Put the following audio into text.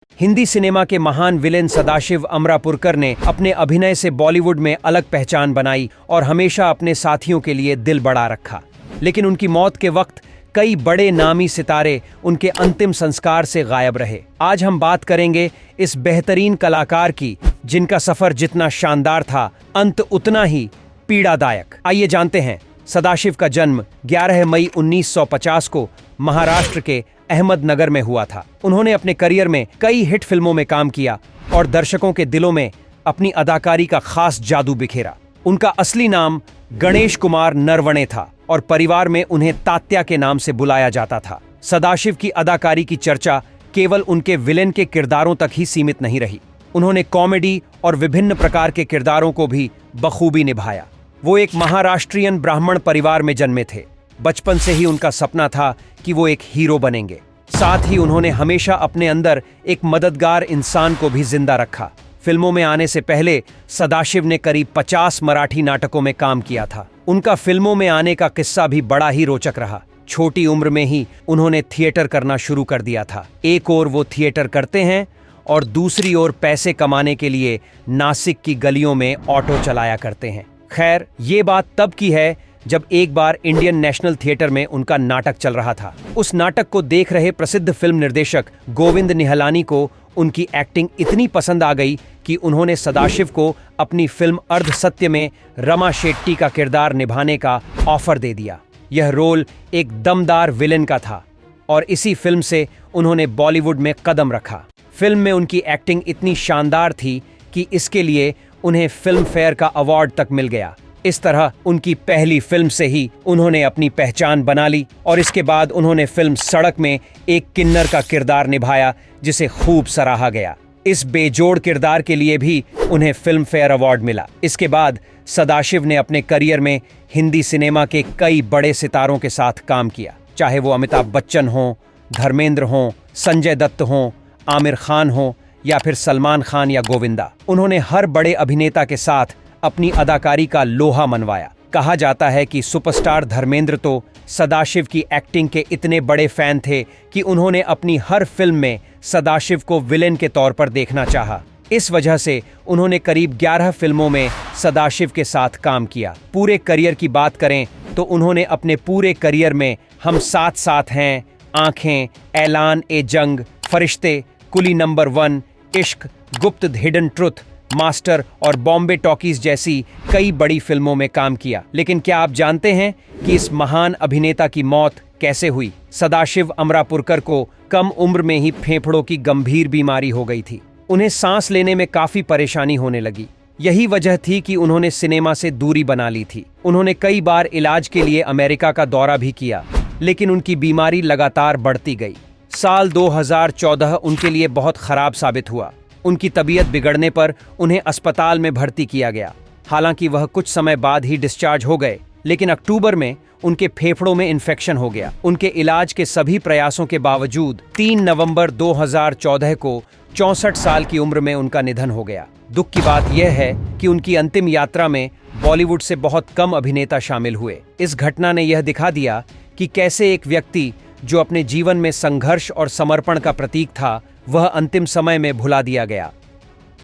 Hindi cinema के महान villain Sadashiv Amrapurkar ने अपने अभिनय से बॉलीवुड में अलग पहचान बनाई और हमेशा अपने साथियों के लिए दिल बढ़ा रखा। लेकिन उनकी मौत के वक्त कई बड़े नामी सितारे उनके अंतिम संस्कार से गायब रहे। आज हम बात करेंगे इस बेहतरीन कलाकार की, जिनका सफर जितना शानदार था, अंत उतना ही पीड़ादायक। आइए जानते हैं। सदाशिव का जन्म 11 मई 1950 को महाराष्ट्र के अहमदनगर में हुआ था। उन्होंने अपने करियर में कई हिट फिल्मों में काम किया और दर्शकों के दिलों में अपनी अदाकारी का खास जादू बिखेरा। उनका असली नाम गणेश कुमार नरवणे था और परिवार में उन्हें तात्या के नाम से बुलाया जाता था। सदाशिव की अदाकारी की चर्चा केवल उनके विलेन के किरदारों तक ही सीमित नहीं रही। उन्होंने कॉमेडी और विभिन्न प्रकार के किरदारों को भी बखूबी निभाया। वो एक महाराष्ट्रियन ब्राह्मण परिवार में जन्मे थे। बचपन से ही उनका सपना था कि वो एक हीरो बनेंगे। साथ ही उन्होंने हमेशा अपने अंदर एक मददगार इंसान को भी जिंदा रखा। फिल्मों में आने से पहले सदाशिव ने करीब 50 मराठी नाटकों में काम किया था। उनका फिल्मों में आने का किस्सा भी बड़ा ही रोचक रहा। छोटी उम्र में ही उन्होंने थिएटर करना शुरू कर दिया था। एक ओर वो थिएटर करते हैं और दूसरी ओर पैसे कमाने के लिए नासिक की गलियों में ऑटो चलाया करते हैं। खैर, ये बात तब की है जब एक बार इंडियन नेशनल थिएटर में उनका नाटक चल रहा था। उस नाटक को देख रहे प्रसिद्ध फिल्म निर्देशक गोविंद निहलानी को उनकी एक्टिंग इतनी पसंद आ गई कि उन्होंने सदाशिव को अपनी फिल्म अर्ध सत्य में रमा शेट्टी का किरदार निभाने का ऑफर दे दिया। यह रोल एक दमदार विलेन का था और इसी फिल्म से उन्होंने बॉलीवुड में कदम रखा। फिल्म में उनकी एक्टिंग इतनी शानदार थी कि इसके लिए उन्हें फिल्म फेयर का अवार्ड तक मिल गया। इस तरह उनकी पहली फिल्म से ही उन्होंने अपनी पहचान बना ली और इसके बाद उन्होंने फिल्म सड़क में एक किन्नर का किरदार निभाया, जिसे खूब सराहा गया। इस बेजोड़ किरदार के लिए भी उन्हें फिल्म फेयर अवार्ड मिला। इसके बाद सदाशिव ने अपने करियर में हिंदी सिनेमा के कई बड़े सितारों के साथ काम किया, चाहे वो अमिताभ बच्चन हों, धर्मेंद्र हों, संजय दत्त हों, आमिर खान हों या फिर सलमान खान या गोविंदा। उन्होंने हर बड़े अभिनेता के साथ अपनी अदाकारी का लोहा मनवाया। कहा जाता है कि सुपरस्टार धर्मेंद्र तो सदाशिव की एक्टिंग के इतने बड़े फैन थे कि उन्होंने अपनी हर फिल्म में सदाशिव को विलेन के तौर पर देखना चाहा। इस वजह से उन्होंने करीब 11 फिल्मों में सदाशिव के साथ काम किया। पूरे करियर की बात करें तो उन्होंने अपने पूरे करियर में हम साथ साथ हैं, आंखें, ऐलान ए जंग, फरिश्ते, कुली नंबर 1, इश्क, गुप्त हिडन ट्रुथ, मास्टर और बॉम्बे टॉकीज जैसी कई बड़ी फिल्मों में काम किया। लेकिन क्या आप जानते हैं कि इस महान अभिनेता की मौत कैसे हुई? सदाशिव अमरापुरकर को कम उम्र में ही फेफड़ों की गंभीर बीमारी हो गई थी। उन्हें सांस लेने में काफी परेशानी होने लगी। यही वजह थी कि उन्होंने सिनेमा से दूरी बना ली थी। उन्होंने कई बार इलाज के लिए अमेरिका का दौरा भी किया, लेकिन उनकी बीमारी लगातार बढ़ती गई। साल 2014 उनके लिए बहुत खराब साबित हुआ। उनकी तबीयत बिगड़ने पर उन्हें अस्पताल में भर्ती किया गया। हालांकि वह कुछ समय बाद ही डिस्चार्ज हो गए, लेकिन अक्टूबर में उनके फेफड़ों में इन्फेक्शन हो गया। उनके इलाज के सभी प्रयासों के बावजूद 3 नवंबर 2014 को 64 साल की उम्र में उनका निधन हो गया। दुख की बात यह है कि उनकी अंतिम यात्रा में बॉलीवुड से बहुत कम अभिनेता शामिल हुए। इस घटना ने यह दिखा दिया कि कैसे एक व्यक्ति जो अपने जीवन में संघर्ष और समर्पण का प्रतीक था, वह अंतिम समय में भुला दिया गया।